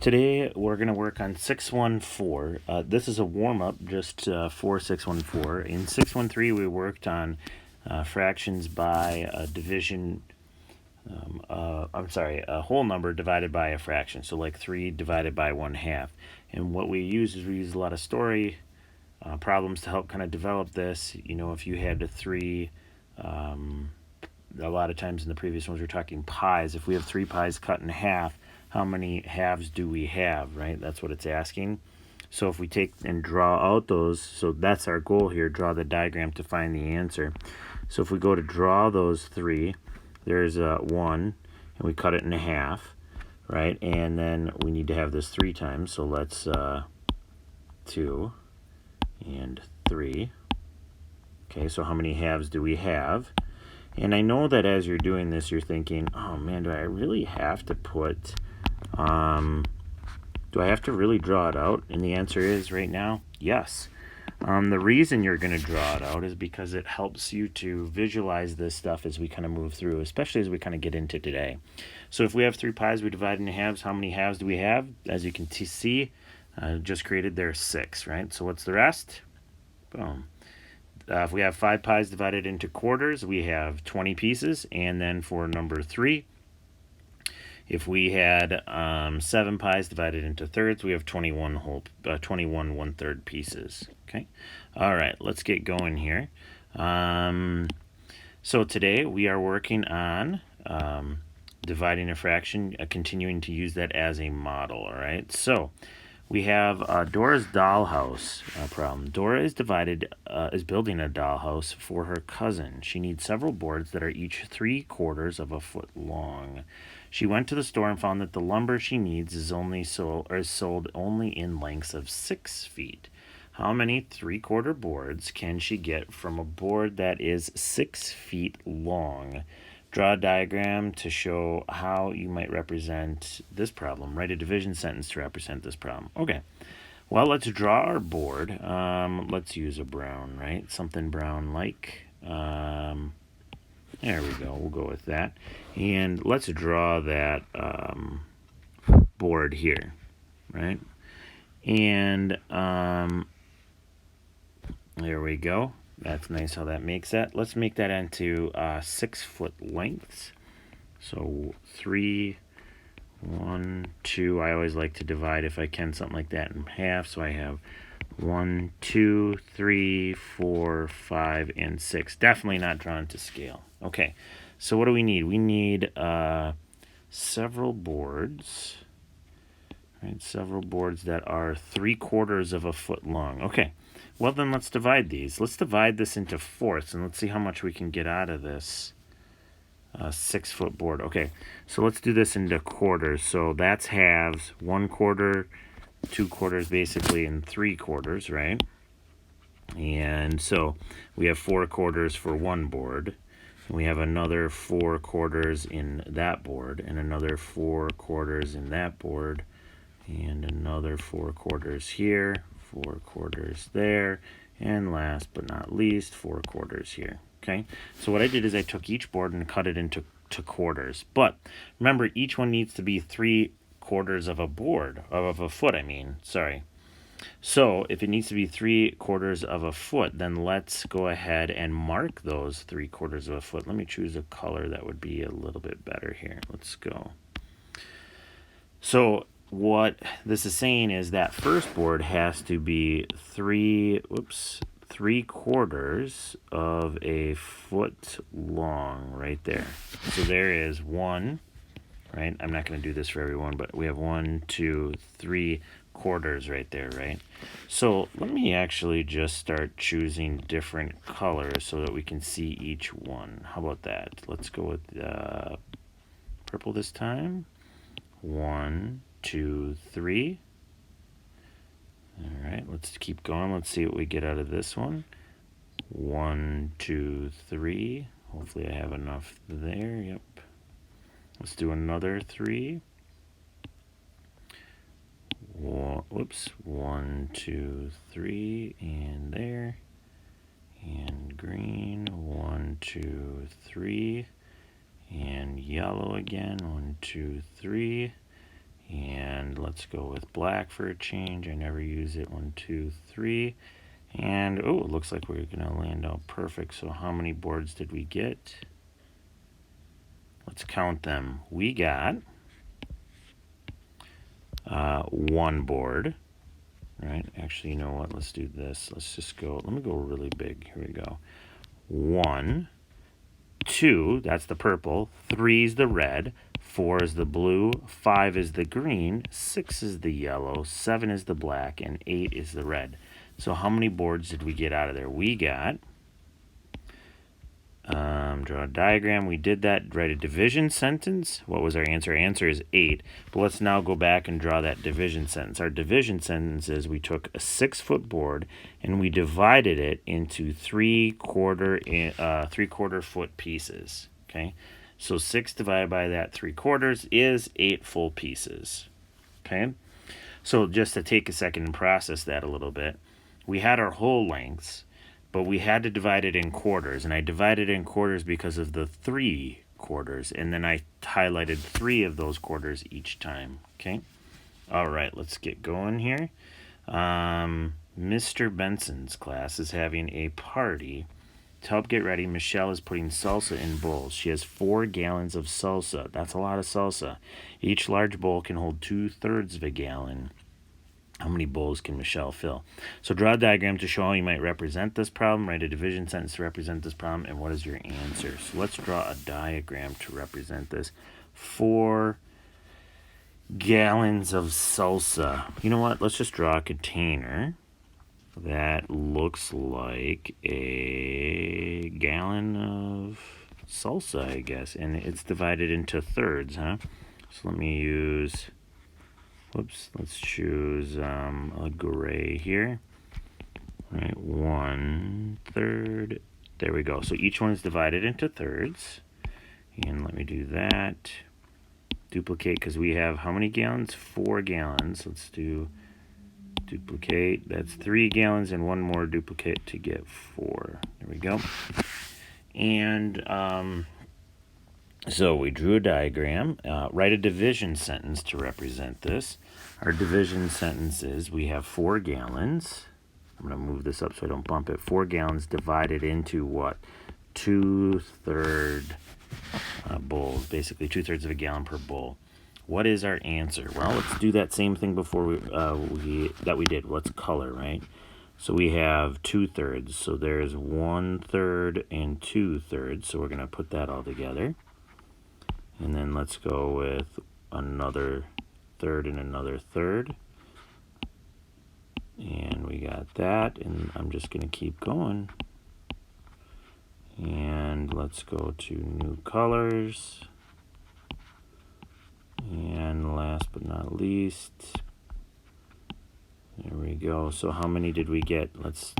Today we're going to work on 614. This is a warm-up just for 614. In 613 we worked on fractions by a division, a whole number divided by a fraction. So like 3 divided by 1/2. And what we use is we use a lot of story problems to help kind of develop this. You know, if you had a lot of times in the previous ones we're talking pies. If we have 3 pies cut in half, how many halves do we have, right? That's what it's asking. So if we take and draw out those, so that's our goal here, draw the diagram to find the answer. So if we go to draw those 3, there's 1, and we cut it in half, right? And then we need to have this 3 times, so let's 2 and 3. Okay, so how many halves do we have? And I know that as you're doing this, you're thinking, oh man, do I really have to put, do I have to really draw it out? And the answer is right now, yes. The reason you're going to draw it out is because it helps you to visualize this stuff as we kind of move through, especially as we kind of get into today. So if we have 3 pies, we divide into halves. How many halves do we have? As you can see, just created there 6, right? So what's the rest? Boom. If we have 5 pies divided into quarters, we have 20 pieces. And then for number 3, if we had 7 pies divided into thirds, we have 21 1/3 pieces. Okay. All right, let's get going here. So today we are working on dividing a fraction, continuing to use that as a model. All right. So we have Dora's dollhouse problem. Dora is building a dollhouse for her cousin. She needs several boards that are each 3/4 of a foot long. She went to the store and found that the lumber she needs is sold only in lengths of 6 feet. How many 3/4 boards can she get from a board that is 6 feet long? Draw a diagram to show how you might represent this problem. Write a division sentence to represent this problem. Okay, well, let's draw our board. Let's use a brown, right? Something brown like. There we go. We'll go with that. And let's draw that board here, right? And there we go. That's nice how that makes that. Let's make that into 6 foot lengths. So 3, 1, 2. I always like to divide, if I can, something like that in half. So I have 1, 2, 3, 4, 5, and 6. Definitely not drawn to scale. Okay, so what do we need? We need several boards. Right, several boards that are 3/4 of a foot long. Okay. Well, then let's divide these. Let's divide this into fourths, and let's see how much we can get out of this 6 foot board. Okay, so let's do this into quarters. So that's halves, 1/4, 2/4 basically, and 3/4, right? And so we have 4/4 for one board. And we have another 4/4 in that board, and another 4/4 in that board, and another 4/4 here, 4/4 there, and last but not least, 4/4 here. Okay, so what I did is I took each board and cut it into quarters. But remember, each one needs to be 3/4 of a board, of a foot, sorry. So if it needs to be 3/4 of a foot, then let's go ahead and mark those 3/4 of a foot. Let me choose a color that would be a little bit better here. Let's go. So what this is saying is that first board has to be 3/4 of a foot long right there. So there is 1, right? I'm not going to do this for everyone, but we have 1, 2, 3/4 right there, right? So let me actually just start choosing different colors so that we can see each one. How about that? Let's go with purple this time. 1, 2, 3. All right, let's keep going. Let's see what we get out of this one. 1, 2, 3. Hopefully I have enough there. Yep. Let's do another 3. 1, 2, 3, and there. And green. 1, 2, 3. And yellow again. 1, 2, 3. And let's go with black for a change. I never use it. 1, 2, 3. And, oh, it looks like we're going to land out perfect. So how many boards did we get? Let's count them. We got 1 board. Right? Actually, you know what? Let's do this. Let's just go. Let me go really big. Here we go. 1, 2, that's the purple. 3 is the red. 4 is the blue. 5 is the green. 6 is the yellow. 7 is the black. And 8 is the red. So how many boards did we get out of there? We got, draw a diagram. We did that. Write a division sentence. What was our answer? Our answer is 8. But let's now go back and draw that division sentence. Our division sentence is we took a 6-foot board and we divided it into 3/4 foot pieces. Okay, so 6 divided by that 3/4 is 8 full pieces. Okay, so just to take a second and process that a little bit, we had our whole lengths, but we had to divide it in quarters, and I divided it in quarters because of the 3 quarters, and then I highlighted 3 of those quarters each time. Okay, all right, let's get going here. Mr. Benson's class is having a party. To help get ready, Michelle is putting salsa in bowls. She has 4 gallons of salsa. That's a lot of salsa. Each large bowl can hold 2/3 of a gallon. How many bowls can Michelle fill? So draw a diagram to show how you might represent this problem. Write a division sentence to represent this problem. And what is your answer? So let's draw a diagram to represent this. 4 gallons of salsa. You know what? Let's just draw a container that looks like a gallon of salsa, I guess. And it's divided into thirds, huh? So let me use... Whoops, let's choose a gray here. All right, 1/3. There we go. So each one is divided into thirds. And let me do that. Duplicate, because we have how many gallons? 4 gallons. Let's do duplicate. That's 3 gallons and 1 more duplicate to get 4. There we go. And so we drew a diagram. Write a division sentence to represent this. Our division sentence is we have 4 gallons. I'm going to move this up so I don't bump it. 4 gallons divided into what? 2/3 bowls. Basically 2/3 of a gallon per bowl. What is our answer? Well, let's do that same thing before we did. Let's color, right? So we have 2/3. So there's 1/3 and 2/3. So we're going to put that all together. And then let's go with another third and another third. And we got that. And I'm just going to keep going. And let's go to new colors. And last but not least, there we go. So how many did we get? Let's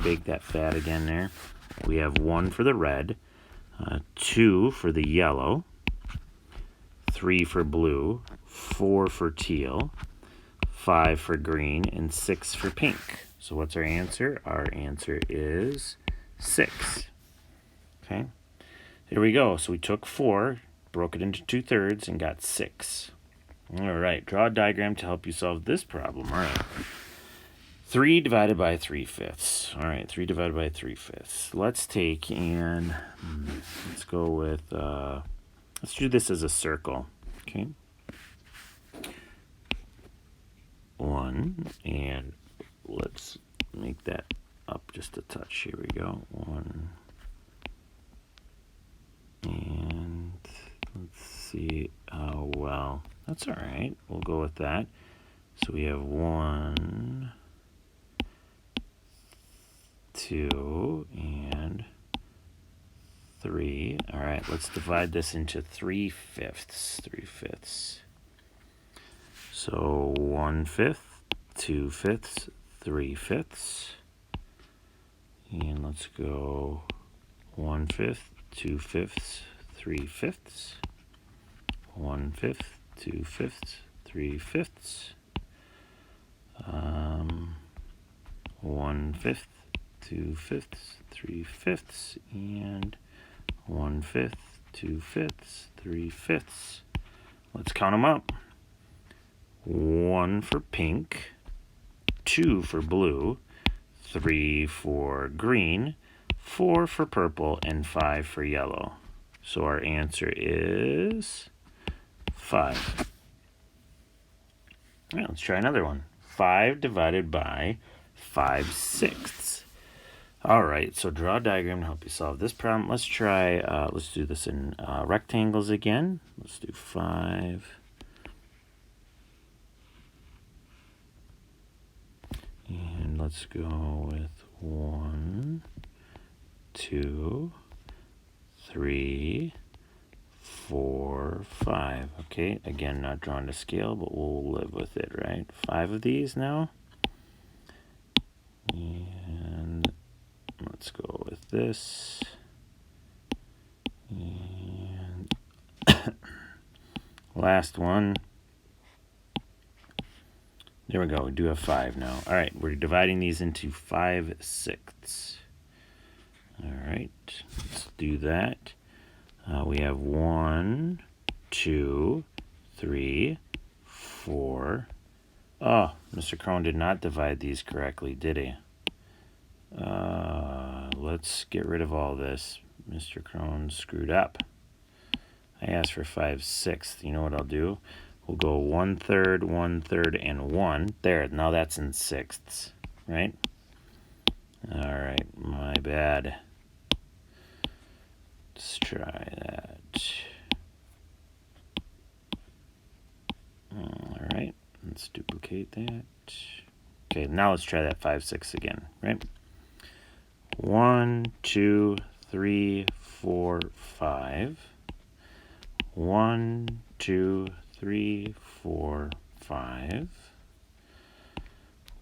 bake that fat again there. We have 1 for the red, 2 for the yellow, 3 for blue, 4 for teal, 5 for green, and 6 for pink. So what's our answer? Our answer is 6. Okay, here we go. So we took 4, broke it into 2/3, and got 6. All right, draw a diagram to help you solve this problem. All right, 3 divided by 3/5. All right, 3 divided by 3/5. Let's take and let's go with, let's do this as a circle. Okay, 1, and let's make that up just a touch. Here we go. 1. And let's see. Oh, well, that's all right. We'll go with that. So we have 1, 2, and 3. All right, let's divide this into 3/5. 3/5. So 1/5, 2/5, 3/5. And let's go 1/5, 2/5, 3/5. 1/5, 2/5, 3/5. 1/5, 2/5, 3/5, and 1/5, 2/5, 3/5. Let's count them up. 1 for pink, 2 for blue, 3 for green, 4 for purple, and 5 for yellow. So our answer is 5. All right, let's try another one. 5 divided by 5/6. All right, so draw a diagram to help you solve this problem. Let's try, let's do this in rectangles again. Let's do 5. And let's go with 1, 2, 3, 4, 5. Okay, again, not drawn to scale, but we'll live with it, right? 5 of these now. And let's go with this. And last one. There we go. We do have 5 now. All right, we're dividing these into 5/6. All right, let's do that. We have 1, 2, 3, 4. Oh, Mr. Crone did not divide these correctly, did he? Let's get rid of all this. Mr. Crone screwed up. I asked for 5/6. You know what I'll do? We'll go 1/3, 1/3, and 1. There, now that's in sixths, right? All right, my bad. Let's try that. All right, let's duplicate that. Okay, now let's try that 5/6 again, right? 1, 2, 3, 4, 5. 1, 2, 3, 4, 5.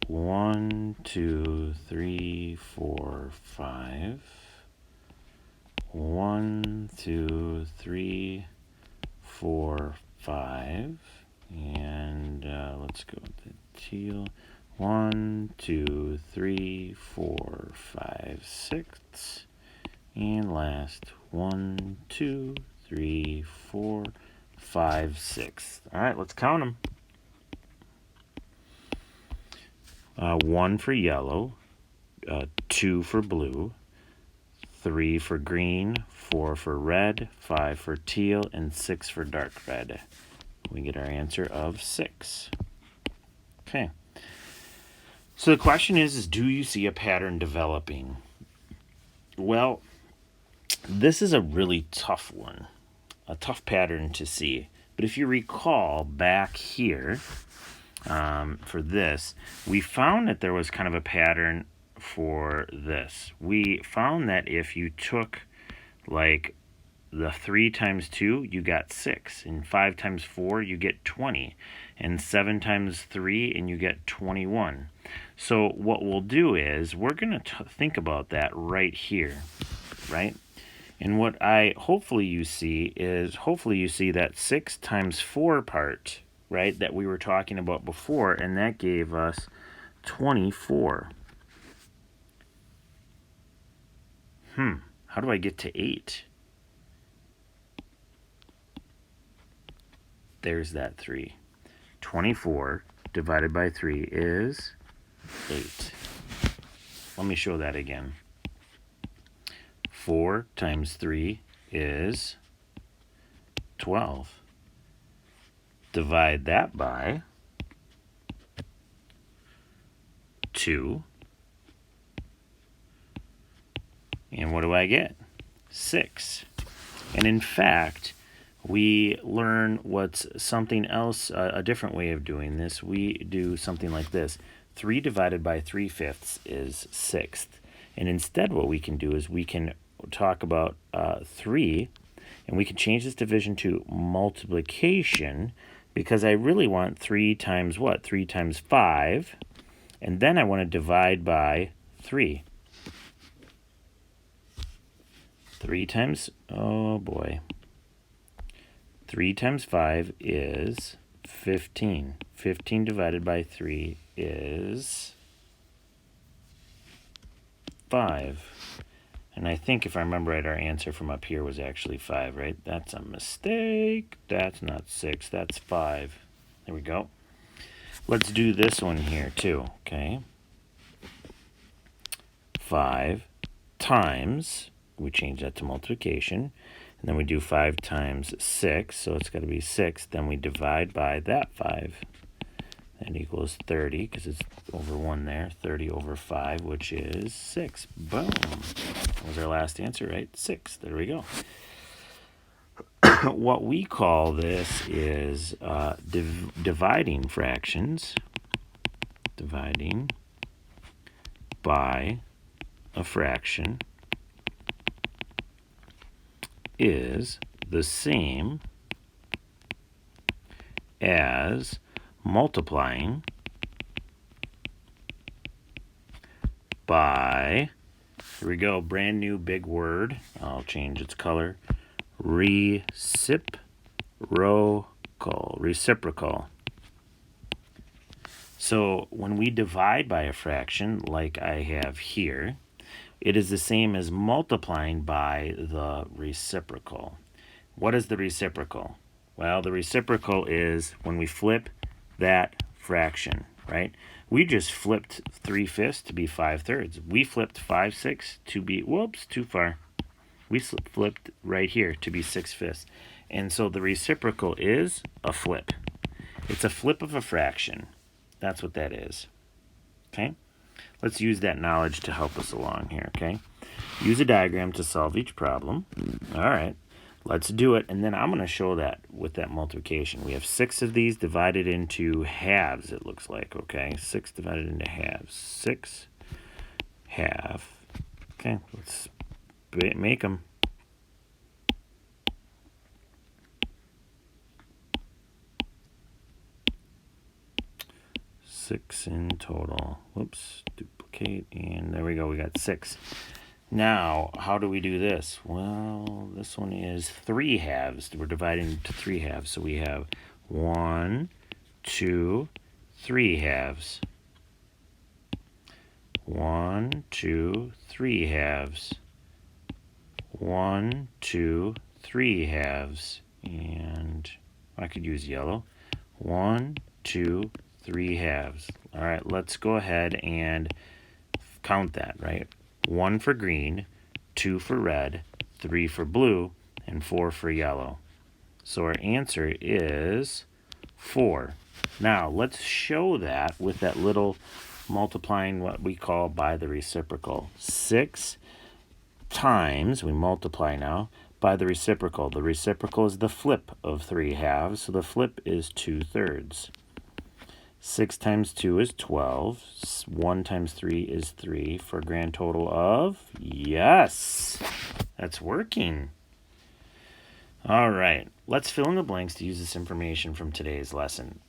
1, 2, 3, 4, 5. 1, 2, 3, 4, 5. And let's go with the teal. 1, 2, 3, 4, 5, 6. And last, 1, 2, 3, 4, 5, 6. All right, let's count them. 1 for yellow, 2 for blue, 3 for green, 4 for red, 5 for teal, and 6 for dark red. We get our answer of 6. Okay. So the question is do you see a pattern developing? Well, this is a really tough one, a tough pattern to see. But if you recall back here for this, we found that there was kind of a pattern for this. We found that if you took like the 3 times 2, you got 6. And 5 times 4, you get 20. And 7 times 3, and you get 21. So what we'll do is we're going to think about that right here, right? And what hopefully you see that 6 times 4 part, right, that we were talking about before, and that gave us 24. How do I get to 8? There's that 3. 24 divided by 3 is 8. Let me show that again. 4 times 3 is 12. Divide that by 2. And what do I get? 6. And in fact, we learn what's something else, a different way of doing this. We do something like this. 3 divided by 3/5 is 6. And instead what we can do is we can talk about 3, and we can change this division to multiplication, because I really want 3 times what? 3 times 5. And then I want to divide by 3. 3 times, oh boy. 3 times 5 is 15. 15 divided by 3 is 5. And I think if I remember right, our answer from up here was actually 5, right? That's a mistake. That's not 6, that's 5. There we go. Let's do this one here too, okay? 5 times, we change that to multiplication, and then we do 5 times 6, so it's got to be 6. Then we divide by that 5. That equals 30, because it's over 1 there. 30 over 5, which is 6. Boom. That was our last answer, right? 6. There we go. What we call this is dividing fractions. Dividing by a fraction is the same as multiplying by, here we go, brand new big word. I'll change its color. Reciprocal. Reciprocal. So when we divide by a fraction, like I have here, it is the same as multiplying by the reciprocal. What is the reciprocal? Well, the reciprocal is when we flip that fraction, right? We just flipped 3/5 to be 5/3. We flipped 5/6 to be, whoops, too far. We flipped right here to be 6/5. And so the reciprocal is a flip. It's a flip of a fraction. That's what that is. Okay? Let's use that knowledge to help us along here, okay? Use a diagram to solve each problem. All right. Let's do it, and then I'm going to show that with that multiplication. We have 6 of these divided into halves, it looks like, okay? 6 divided into halves. 6 half. Okay, let's make them. 6 in total. Whoops, duplicate, and there we go, we got 6. Now, how do we do this? Well, this one is 3 halves. We're dividing into 3 halves. So we have 1, 2, 3 halves. 1, 2, 3 halves. 1, 2, 3 halves. And I could use yellow. 1, 2, 3 halves. All right, let's go ahead and count that, right? 1 for green, 2 for red, 3 for blue, and 4 for yellow. So our answer is 4. Now, let's show that with that little multiplying what we call by the reciprocal. 6 times, we multiply now, by the reciprocal. The reciprocal is the flip of 3 halves, so the flip is 2/3. 6 times 2 is 12. 1 times 3 is 3 for a grand total of, yes, that's working. All right, let's fill in the blanks to use this information from today's lesson.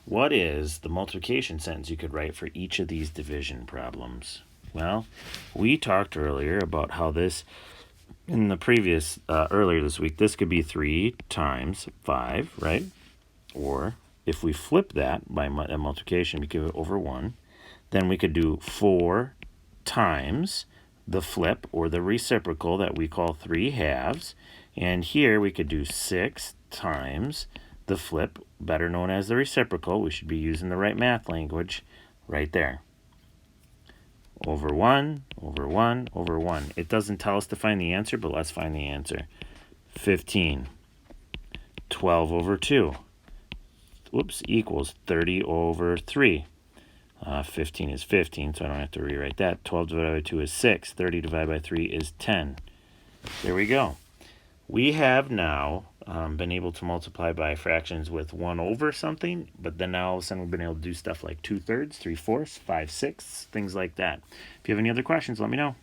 What is the multiplication sentence you could write for each of these division problems? Well, we talked earlier about how this, in the previous, earlier this week, this could be 3 times 5, right? Or if we flip that by a multiplication, we give it over 1, then we could do 4 times the flip or the reciprocal that we call 3 halves. And here we could do 6 times the flip, better known as the reciprocal. We should be using the right math language right there. Over 1, over 1, over 1. It doesn't tell us to find the answer, but let's find the answer. 15. 12 over 2. Whoops, equals 30 over 3. 15 is 15, so I don't have to rewrite that. 12 divided by 2 is 6. 30 divided by 3 is 10. There we go. We have now been able to multiply by fractions with 1 over something, but then now all of a sudden we've been able to do stuff like 2/3, 3/4, 5/6, things like that. If you have any other questions, let me know.